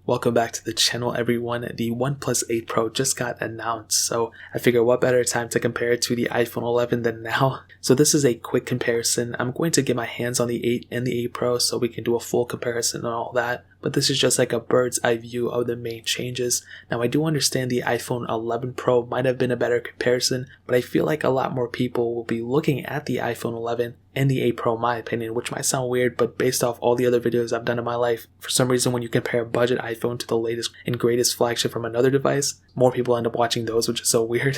Welcome back to the channel, everyone. The OnePlus 8 Pro just got announced, so I figure what better time to compare it to the iPhone 11 than now. So this is a quick comparison. I'm going to get my hands on the 8 and the 8 Pro so we can do a full comparison and all that, but this is just like a bird's eye view of the main changes. Now I do understand the iPhone 11 Pro might have been a better comparison, but I feel like a lot more people will be looking at the iPhone 11 and the 8 Pro in my opinion, which might sound weird, but based off all the other videos I've done in my life, for some reason when you compare a budget iPhone to the latest and greatest flagship from another device, more people end up watching those, which is so weird.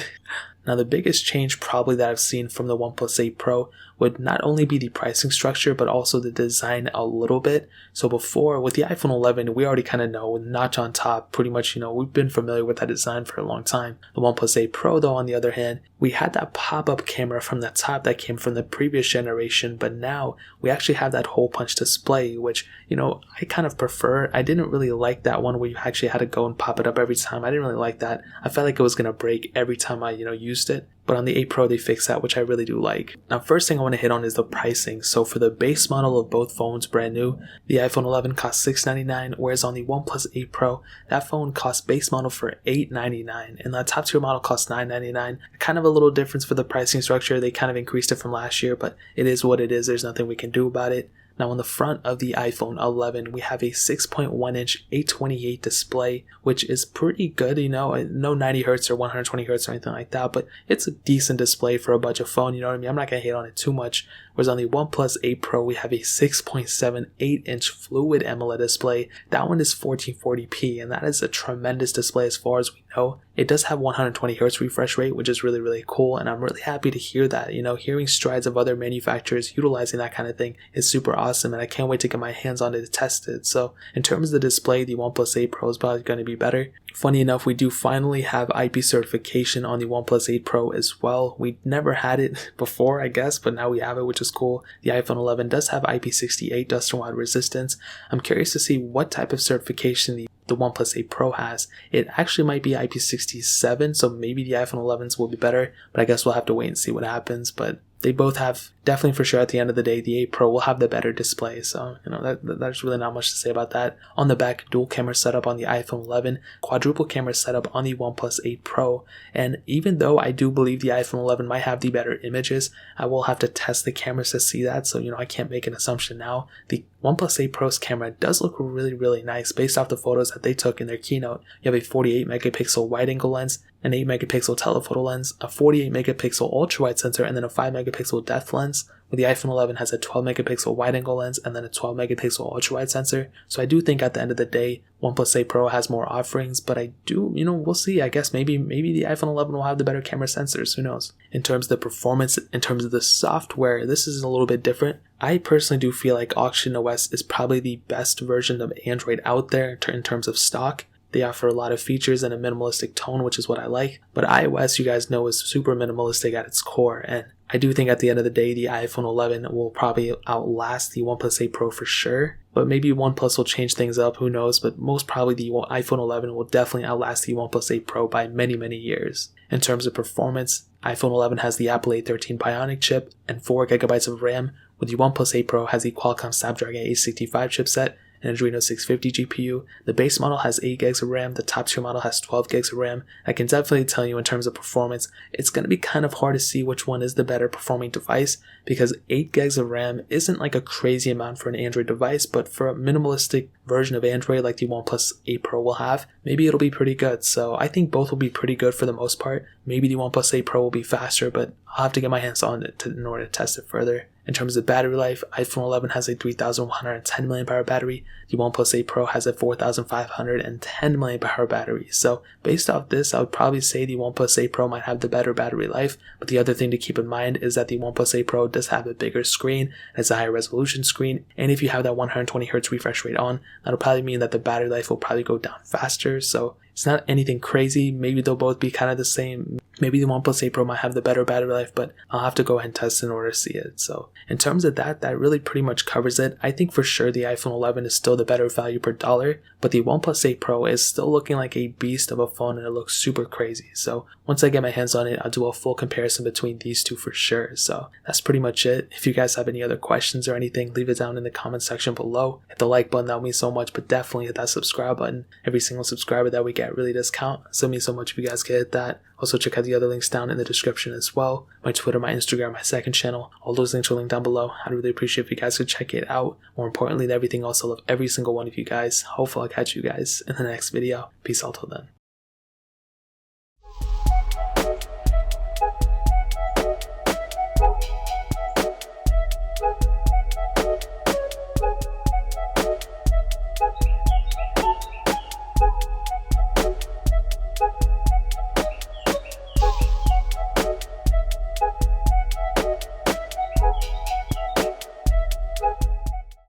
Now the biggest change probably that I've seen from the OnePlus 8 Pro would not only be the pricing structure, but also the design a little bit. So before, with the iPhone 11, we already kind of know, with notch on top, pretty much, we've been familiar with that design for a long time. The OnePlus 8 Pro though, on the other hand, we had that pop-up camera from the top that came from the previous generation, but now we actually have that hole punch display, which, I kind of prefer. I didn't really like that one where you actually had to go and pop it up every time. I didn't really like that. I felt like it was going to break every time I, used it. But on the 8 Pro, they fixed that, which I really do like. Now, first thing I want to hit on is the pricing. So for the base model of both phones, brand new, the iPhone 11 costs $699, whereas on the OnePlus 8 Pro, that phone costs base model for $899, and the top tier model costs $999. Kind of a little difference for the pricing structure. They kind of increased it from last year, but it is what it is. There's nothing we can do about it. Now on the front of the iPhone 11, we have a 6.1-inch 828 display, which is pretty good, no 90Hz or 120Hz or anything like that, but it's a decent display for a budget phone, you know what I mean? I'm not going to hate on it too much. Whereas on the OnePlus 8 Pro, we have a 6.78-inch fluid AMOLED display. That one is 1440p, and that is a tremendous display as far as we know. It does have 120Hz refresh rate, which is really, really cool, and I'm really happy to hear that. Hearing strides of other manufacturers utilizing that kind of thing is super awesome, and I can't wait to get my hands on it to test it. So in terms of the display, the OnePlus 8 Pro is probably going to be better. Funny enough, we do finally have IP certification on the OnePlus 8 Pro as well. We never had it before, I guess, but now we have it, which is cool. The iPhone 11 does have IP68 dust and water resistance. I'm curious to see what type of certification the OnePlus 8 Pro has. It actually might be IP67, so maybe the iPhone 11s will be better, but I guess we'll have to wait and see what happens. But they both have, definitely for sure at the end of the day, the 8 Pro will have the better display. So, there's really not much to say about that. On the back, dual camera setup on the iPhone 11, quadruple camera setup on the OnePlus 8 Pro. And even though I do believe the iPhone 11 might have the better images, I will have to test the cameras to see that. So, I can't make an assumption now. The OnePlus 8 Pro's camera does look really, really nice based off the photos that they took in their keynote. You have a 48 megapixel wide angle lens, an 8 megapixel telephoto lens, a 48 megapixel ultra wide sensor, and then a 5 megapixel depth lens. Where the iPhone 11 has a 12 megapixel wide angle lens and then a 12 megapixel ultra wide sensor. So I do think at the end of the day, OnePlus 8 Pro has more offerings, but I do, we'll see. I guess maybe the iPhone 11 will have the better camera sensors. Who knows? In terms of the performance, in terms of the software, this is a little bit different. I personally do feel like Oxygen OS is probably the best version of Android out there in terms of stock. They offer a lot of features and a minimalistic tone, which is what I like. But iOS, you guys know, is super minimalistic at its core. And I do think at the end of the day, the iPhone 11 will probably outlast the OnePlus 8 Pro for sure. But maybe OnePlus will change things up, who knows. But most probably the iPhone 11 will definitely outlast the OnePlus 8 Pro by many, many years. In terms of performance, iPhone 11 has the Apple A13 Bionic chip and 4GB of RAM, with the OnePlus 8 Pro has the Qualcomm Snapdragon 865 chipset and Adreno 650 GPU. The base model has 8GB of RAM, the top tier model has 12GB of RAM. I can definitely tell you in terms of performance, it's going to be kind of hard to see which one is the better performing device, because 8GB of RAM isn't like a crazy amount for an Android device, but for a minimalistic version of Android like the OnePlus 8 Pro will have, maybe it'll be pretty good. So I think both will be pretty good for the most part. Maybe the OnePlus 8 Pro will be faster, but I'll have to get my hands on it in order to test it further. In terms of battery life, iPhone 11 has a 3,110 mAh battery. The OnePlus 8 Pro has a 4,510 mAh battery. So based off this, I would probably say the OnePlus 8 Pro might have the better battery life. But the other thing to keep in mind is that the OnePlus 8 Pro does have a bigger screen, it's a higher resolution screen, and if you have that 120Hz refresh rate on, that'll probably mean that the battery life will probably go down faster. So it's not anything crazy. Maybe they'll both be kind of the same. Maybe the OnePlus 8 Pro might have the better battery life, but I'll have to go ahead and test in order to see it. So in terms of that really pretty much covers it. I think for sure the iPhone 11 is still the better value per dollar, but the OnePlus 8 Pro is still looking like a beast of a phone and it looks super crazy. So once I get my hands on it, I'll do a full comparison between these two for sure. So that's pretty much it. If you guys have any other questions or anything, leave it down in the comment section below. Hit the like button, that would mean so much, but definitely hit that subscribe button. Every single subscriber that we get really does count, so it means so much if you guys could hit that. Also check out the other links down in the description as well. My Twitter, my Instagram, my second channel. All those links are linked down below. I'd really appreciate if you guys could check it out. More importantly than everything else, I love every single one of you guys. Hopefully I'll catch you guys in the next video. Peace out till then.